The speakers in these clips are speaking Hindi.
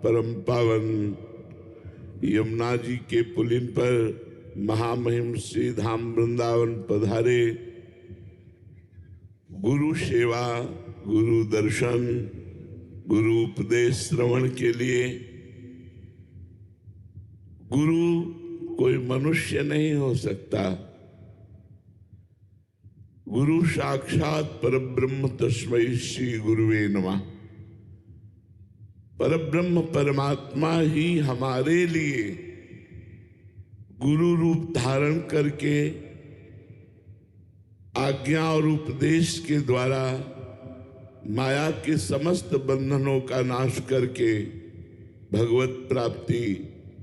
परम पावन यमुना जी के पुलिन पर महामहिम श्री धाम वृंदावन पधारे। गुरु सेवा, गुरु दर्शन, गुरु उपदेश श्रवण के लिए। गुरु कोई मनुष्य नहीं हो सकता। गुरु साक्षात परब्रह्म तस्मै श्री गुरुवे नमः। परब्रह्म परमात्मा ही हमारे लिए गुरु रूप धारण करके आज्ञा और उपदेश के द्वारा माया के समस्त बंधनों का नाश करके भगवत प्राप्ति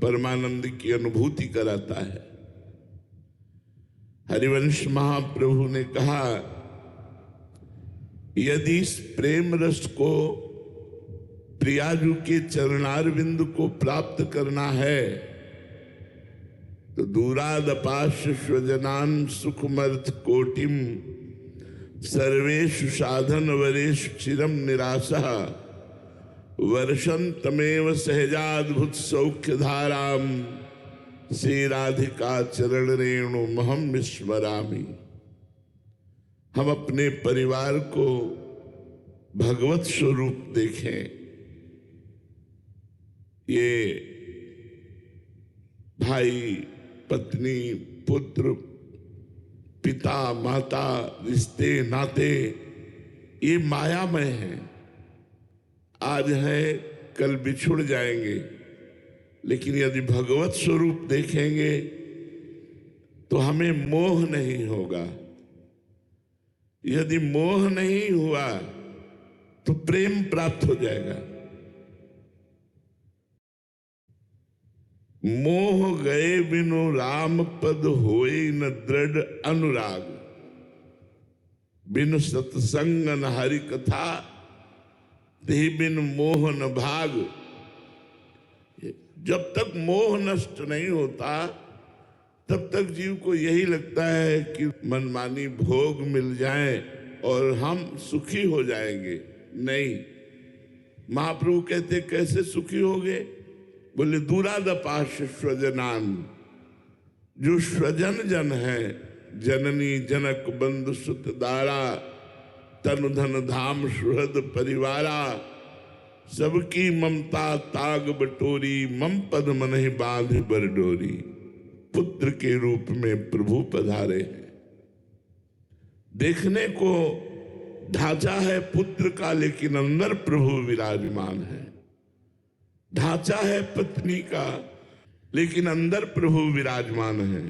परमानंद की अनुभूति कराता है। हरिवंश महाप्रभु ने कहा, यदि इस प्रेम रस को प्रियाजू के चरणारविंद को प्राप्त करना है तो दूरादपाश स्वजनान सुखमर्थ कोटिम सर्वेषु साधन वरेषु चिरम निराशः वर्षन्तमेव सहजाद्भुत सौख्य धाराम श्री राधिका चरण रेणु महम विस्मरामि। हम अपने परिवार को भगवत स्वरूप देखें। ये भाई, पत्नी, पुत्र, पिता, माता, रिश्ते नाते ये मायामय हैं। आज है, कल बिछुड़ जाएंगे, लेकिन यदि भगवत स्वरूप देखेंगे तो हमें मोह नहीं होगा। यदि मोह नहीं हुआ तो प्रेम प्राप्त हो जाएगा। मोह गए बिनु राम पद होए न दृढ़ अनुराग, बिनु सत्संग न हरि कथा ते बिन मोह न भाग। जब तक मोह नष्ट नहीं होता तब तक जीव को यही लगता है कि मनमानी भोग मिल जाए और हम सुखी हो जाएंगे। नहीं, महाप्रभु कहते कैसे सुखी होगे? बोले दूरादपाश स्वजनान, जो स्वजन जन है, जननी जनक बंधु सुत दारा, तनु धन धाम सुहृद परिवारा, सबकी ममता ताग बटोरी, मम पद मनहि बांध बरडोरी। पुत्र के रूप में प्रभु पधारे हैं। देखने को ढांचा है पुत्र का, लेकिन अंदर प्रभु विराजमान है। ढांचा है पत्नी का, लेकिन अंदर प्रभु विराजमान है।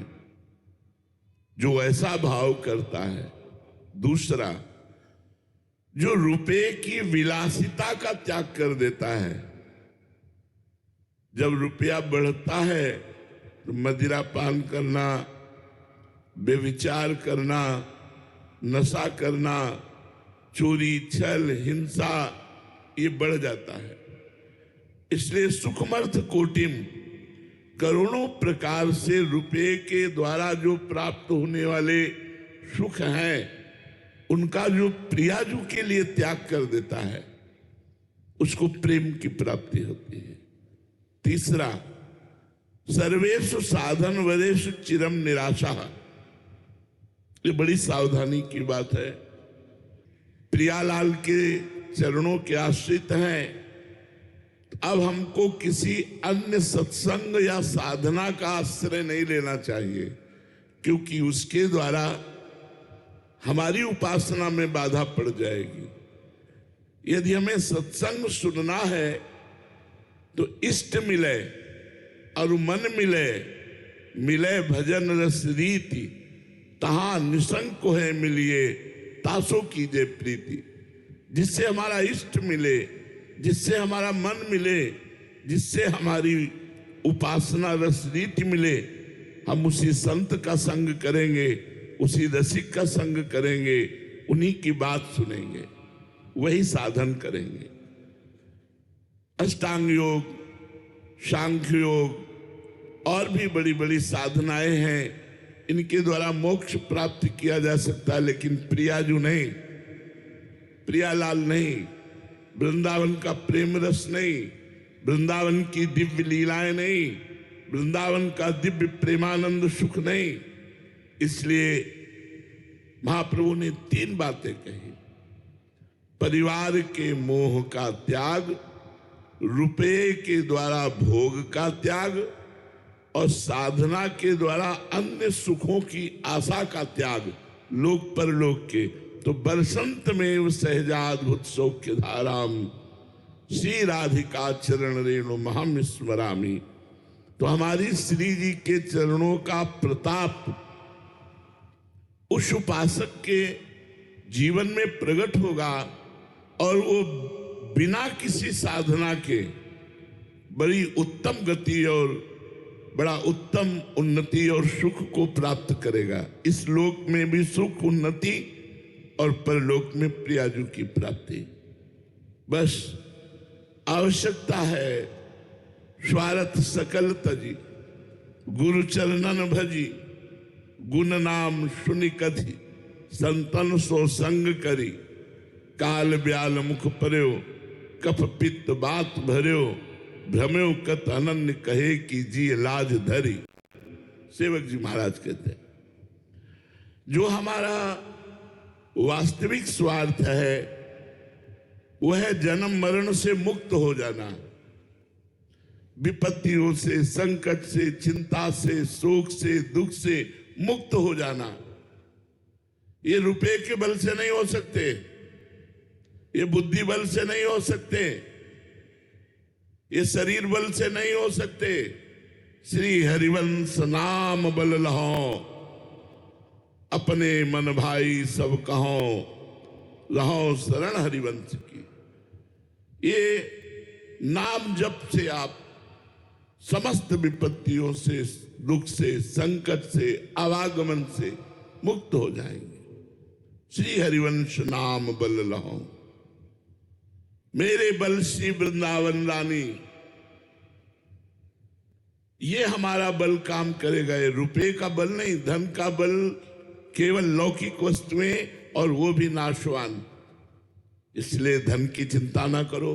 जो ऐसा भाव करता है। दूसरा, जो रुपए की विलासिता का त्याग कर देता है। जब रुपया बढ़ता है तो मदिरा पान करना, व्यभिचार करना, नशा करना, चोरी, छल, हिंसा ये बढ़ जाता है। इसलिए सुखमर्थ कोटिम, करोड़ों प्रकार से रुपये के द्वारा जो प्राप्त होने वाले सुख हैं, उनका जो प्रियाजू के लिए त्याग कर देता है, उसको प्रेम की प्राप्ति होती है। तीसरा, सर्वेषु साधन वरेषु चिरम निराशा। ये बड़ी सावधानी की बात है। प्रियालाल के चरणों के आश्रित हैं, अब हमको किसी अन्य सत्संग या साधना का आश्रय नहीं लेना चाहिए, क्योंकि उसके द्वारा हमारी उपासना में बाधा पड़ जाएगी। यदि हमें सत्संग सुनना है तो इष्ट मिले और मन मिले, मिले भजन रस रीति, तहां निसंक है मिलिए, तासो कीजे प्रीति। जिससे हमारा इष्ट मिले, जिससे हमारा मन मिले, जिससे हमारी उपासना रस रीति मिले, हम उसी संत का संग करेंगे, उसी रसिक का संग करेंगे, उन्हीं की बात सुनेंगे, वही साधन करेंगे। अष्टांग योग, सांख्य योग और भी बड़ी बड़ी साधनाएं हैं, इनके द्वारा मोक्ष प्राप्त किया जा सकता है, लेकिन प्रियाजू नहीं, प्रियालाल नहीं, वृंदावन का प्रेम रस नहीं, वृंदावन की दिव्य लीलाएं नहीं, वृंदावन का दिव्य प्रेमानंद सुख नहीं। इसलिए महाप्रभु ने 3 बातें कही। परिवार के मोह का त्याग, रुपये के द्वारा भोग का त्याग और साधना के द्वारा अन्य सुखों की आशा का त्याग, लोक परलोक के। तो बरसंत में सहजाद्भुत सौख्य धाराम श्री राधिका चरण रेणु महम स्मरामी। तो हमारी श्री जी के चरणों का प्रताप उस उपासक के जीवन में प्रकट होगा और वो बिना किसी साधना के बड़ी उत्तम गति और बड़ा उत्तम उन्नति और सुख को प्राप्त करेगा। इस लोक में भी सुख, उन्नति और परलोक में प्रियाजू की प्राप्ति। बस आवश्यकता है स्वार्थ सकल तजी, गुरु चरणन भजी, गुण नाम सुनि कथि, संतन सो संग करी, काल ब्याल मुख पर्यो, कफ पित्त बात भर्यो, भ्रम्यो कत अनन्य कहे कि जी लाज धरी। सेवक जी महाराज कहते हैं, जो हमारा वास्तविक स्वार्थ है वह जन्म मरण से मुक्त हो जाना, विपत्तियों से, संकट से, चिंता से, शोक से, दुख से मुक्त हो जाना। ये रुपए के बल से नहीं हो सकते, ये बुद्धि बल से नहीं हो सकते, ये शरीर बल से नहीं हो सकते। श्री हरिवंश नाम बल लहो, अपने मन भाई सब कहो, रहो शरण हरिवंश की। ये नाम जप से आप समस्त विपत्तियों से, दुख से, संकट से, आवागमन से मुक्त हो जाएंगे। श्री हरिवंश नाम बल लहो, मेरे बल श्री वृंदावन रानी। ये हमारा बल काम करेगा। ये रुपए का बल नहीं, धन का बल केवल लौकिक वस्तुएं, और वो भी नाशवान। इसलिए धन की चिंता ना करो,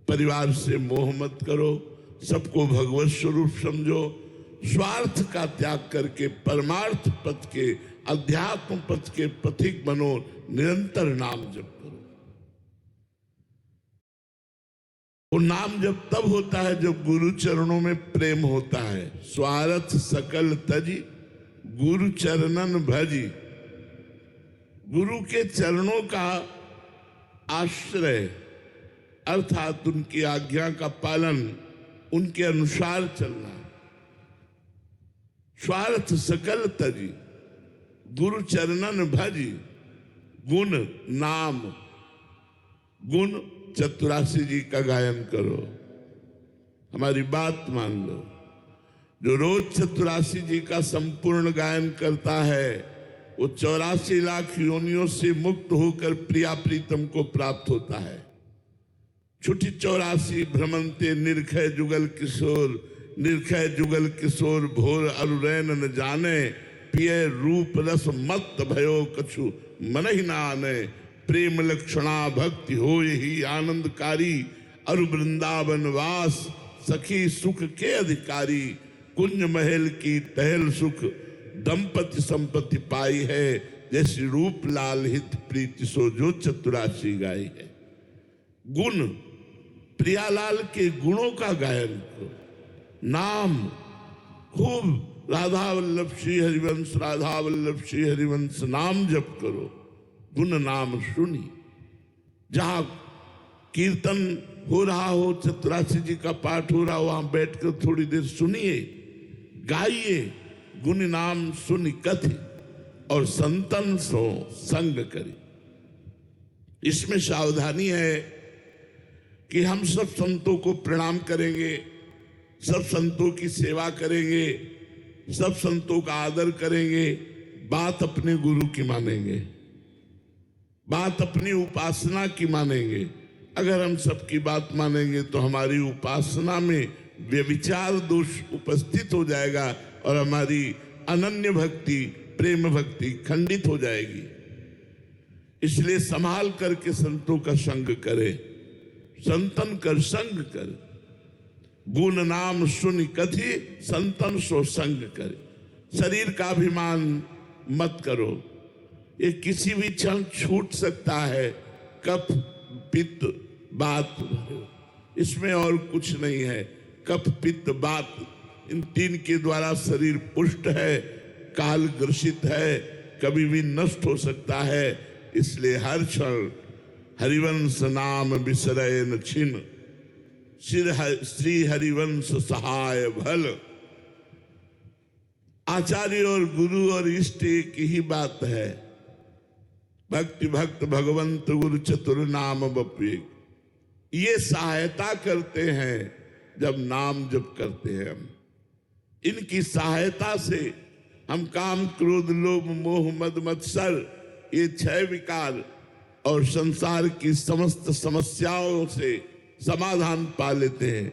परिवार से मोह मत करो, सबको भगवत स्वरूप समझो, स्वार्थ का त्याग करके परमार्थ पथ के, अध्यात्म पथ के पथिक बनो, निरंतर नाम जप करो। वो नाम जब तब होता है जब गुरु चरणों में प्रेम होता है। स्वार्थ सकल तजी, गुरु चरणन भजी। गुरु के चरणों का आश्रय अर्थात उनकी आज्ञा का पालन, उनके अनुसार चलना। स्वार्थ सकल तजी, गुरु चरणन भजी। गुण नाम, गुण 84 जी का गायन करो। हमारी बात मान लो, जो रोज 84 जी का संपूर्ण गायन करता है वो 84 लाख योनियों से मुक्त होकर प्रिया प्रीतम को प्राप्त होता है। छुटी 84 भ्रमंते निरखय जुगल किशोर, निरखय जुगल किशोर भोर अरुरैन न जाने, पिय रूप रस मत भयो कछु मन ही ना आने। प्रेम लक्षणा भक्ति हो यही आनंदकारी, अरु वृंदावन वास सखी सुख के अधिकारी। कुंज महल की टहल सुख दंपति संपत्ति पाई है, जैसी रूप लाल हित प्रीति सो जो 84 गाई है। गुण, प्रियालाल के गुणों का गायन करो। नाम, खूब राधा वल्लभ श्री हरिवंश, राधा वल्लभ श्री हरिवंश नाम जप करो। गुण नाम सुनी, जहां कीर्तन हो रहा हो, 84 जी का पाठ हो रहा हो, वहां बैठकर थोड़ी देर सुनिए, गाइए। गुण नाम सुनि कथि, और संतन सो संग करी। इसमें सावधानी है कि हम सब संतों को प्रणाम करेंगे, सब संतों की सेवा करेंगे, सब संतों का आदर करेंगे, बात अपने गुरु की मानेंगे, बात अपनी उपासना की मानेंगे। अगर हम सबकी बात मानेंगे तो हमारी उपासना में व्यभिचार दोष उपस्थित हो जाएगा और हमारी अनन्य भक्ति, प्रेम भक्ति खंडित हो जाएगी। इसलिए संभाल करके संतों का संग करे, संतन कर संग कर। गुण नाम सुन कथि संतन सो संग करे। शरीर का अभिमान मत करो, ये किसी भी क्षण छूट सकता है। कफ पित्त बात, इसमें और कुछ नहीं है। कफ पित्त बात, इन तीन के द्वारा शरीर पुष्ट है, काल ग्रसित है, कभी भी नष्ट हो सकता है। इसलिए हर क्षण हरिवंश नाम बिसरय न छिन, श्री हरिवंश सहाय भल। आचार्य और गुरु और इष्ट एक ही बात है। भक्ति भक्त भगवंत गुरु चतुर नाम बप्पे, ये सहायता करते हैं जब नाम जप करते हैं हम। इनकी सहायता से हम काम क्रोध लोभ मोह मद मत्सर, ये 6 विकार और संसार की समस्त समस्याओं से समाधान पा लेते हैं।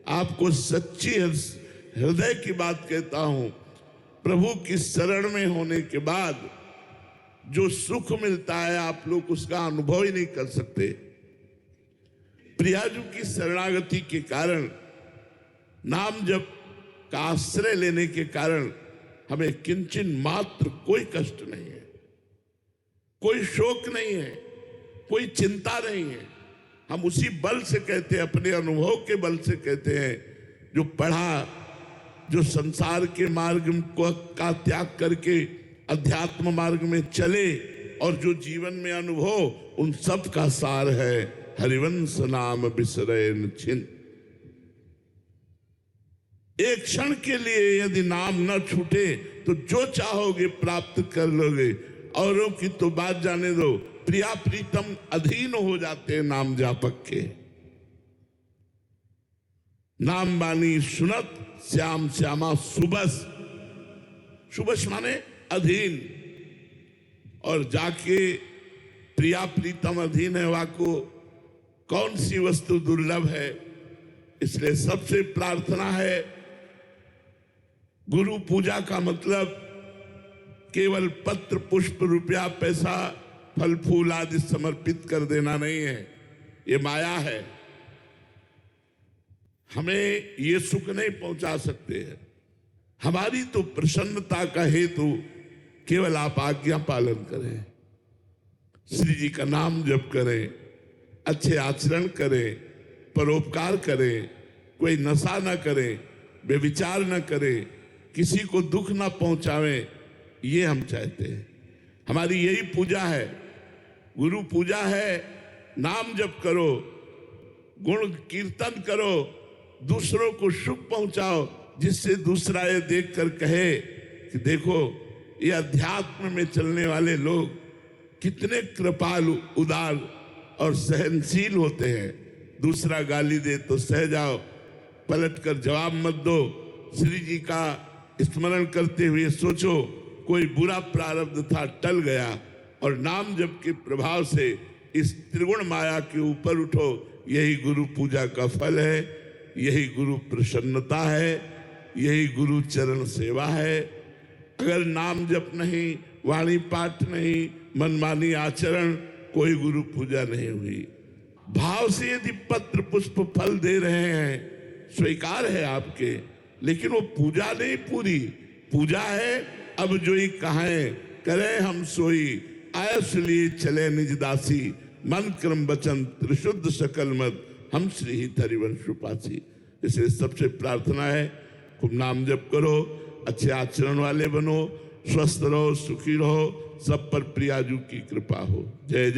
आपको सच्ची हृदय की बात कहता हूं, प्रभु की शरण में होने के बाद जो सुख मिलता है आप लोग उसका अनुभव ही नहीं कर सकते। प्रियाजू की शरणागति के कारण, नाम जप का आश्रय लेने के कारण हमें किंचन मात्र कोई कष्ट नहीं है, कोई शोक नहीं है, कोई चिंता नहीं है। हम उसी बल से कहते हैं, अपने अनुभव के बल से कहते हैं, जो पढ़ा, जो संसार के मार्ग का त्याग करके अध्यात्म मार्ग में चले और जो जीवन में अनुभव, उन सब का सार है हरिवंश नाम बिसरय न छिन। एक क्षण के लिए यदि नाम न छूटे तो जो चाहोगे प्राप्त कर लोगे। औरों की तो बात जाने दो, प्रिया प्रीतम अधीन हो जाते हैं नाम जापक के। नाम बानी सुनत श्याम श्यामा सुबस, सुबस माने अधीन, और जाके प्रिया प्रीतम अधीन है, वाको कौन सी वस्तु दुर्लभ है। इसलिए सबसे प्रार्थना है, गुरु पूजा का मतलब केवल पत्र पुष्प रुपया पैसा फल फूल आदि समर्पित कर देना नहीं है, ये माया है। हमें ये सुख नहीं पहुंचा सकते हैं। हमारी तो प्रसन्नता का हेतु केवल आप आज्ञा पालन करें, श्री जी का नाम जप करें, अच्छे आचरण करें, परोपकार करें, कोई नशा न करें, बेविचार न करें, किसी को दुख न पहुंचावें, ये हम चाहते हैं। हमारी यही पूजा है, गुरु पूजा है। नाम जप करो, गुण कीर्तन करो, दूसरों को सुख पहुंचाओ, जिससे दूसरा ये देखकर कहे कि देखो ये अध्यात्म में चलने वाले लोग कितने कृपालु, उदार और सहनशील होते हैं। दूसरा गाली दे तो सह जाओ, पलटकर जवाब मत दो। श्री जी का स्मरण करते हुए सोचो, कोई बुरा प्रारब्ध था टल गया, और नाम जप के प्रभाव से इस त्रिगुण माया के ऊपर उठो। यही गुरु पूजा का फल है, यही गुरु प्रसन्नता है, यही गुरु चरण सेवा है। अगर नाम जप नहीं, वाणी पाठ नहीं, मनमानी आचरण, कोई गुरु पूजा नहीं हुई। भाव से यदि पत्र पुष्प फल दे रहे हैं, स्वीकार है आपके, लेकिन वो पूजा नहीं, पूरी पूजा है। अब जो ही कहें करें हम सोई, आयस लिए चले निज दासी, मन क्रम वचन त्रिशुद्ध सकल मत, हम श्री हरिवंश उपासी। इसलिए सबसे प्रार्थना है, खूब नाम जप करो, अच्छे आचरण वाले बनो, स्वस्थ रहो, सुखी रहो, सब पर प्रियाजू की कृपा हो। जय जय।